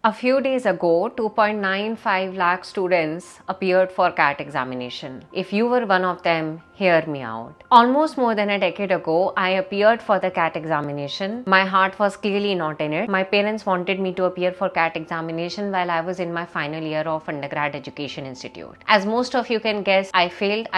A few days ago, 2.95 lakh students appeared for CAT examination. If you were one of them, hear me out. Almost more than a decade ago, I appeared for the CAT examination. My heart was clearly not in it. My parents wanted me to appear for CAT examination while I was in my final year of undergrad education institute. As most of you can guess, I failed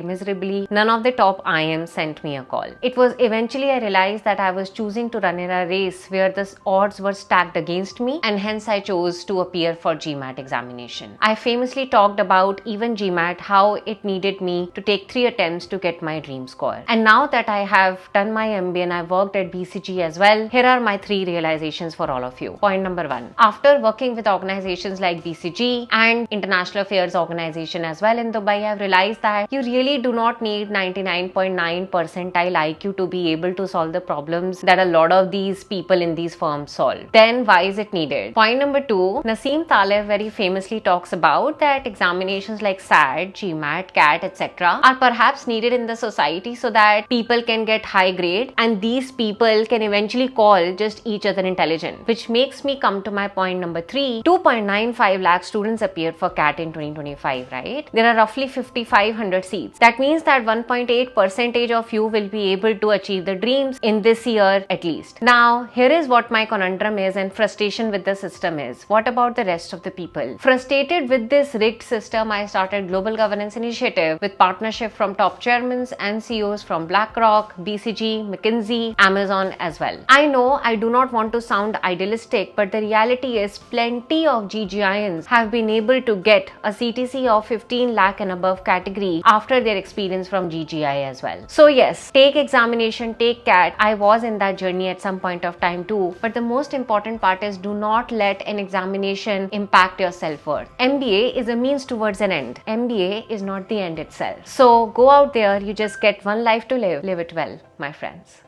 miserably. None of the top IMs sent me a call. It was eventually I realized that I was choosing to run in a race where the odds were stacked against me, and hence I chose to appear for GMAT examination. I famously talked about even GMAT, how it needed me to take 3 attempts to get my dream score. And now that I have done my MBA and I've worked at BCG as well, here are my 3 realizations for all of you. Point number 1. After working with organizations like BCG and International Affairs Organization as well in Dubai, I've realized that you really do not need 99.9 percentile IQ to be able to solve the problems that a lot of these people in these firms solve. Then why is it needed? Point number 2, Nassim Taleb very famously talks about that examinations like SAT, GMAT, CAT, etc. are perhaps needed in the society so that people can get high grade and these people can eventually call just each other intelligent. Which makes me come to my point number 3. 2.95 lakh students appeared for CAT in 2025, right? There are roughly 5,500 seats. That means that 1.8% of you will be able to achieve the dreams in this year at least. Now, here is what my conundrum is and frustration with the system is. What about the rest of the people? Frustrated with this rigged system, I started Global Governance Initiative with partnership from top chairmen and CEOs from BlackRock, BCG, McKinsey, Amazon as well. I know I do not want to sound idealistic, but the reality is plenty of GGINs have been able to get a CTC of 15 lakh and above category after their experience from GGI as well. So yes, take examination, take CAT. I was in that journey at some point of time too, but the most important part is do not let an examination impact your self-worth. MBA is a means towards an end. MBA is not the end itself. So go out there, you just get one life to live. Live it well, my friends.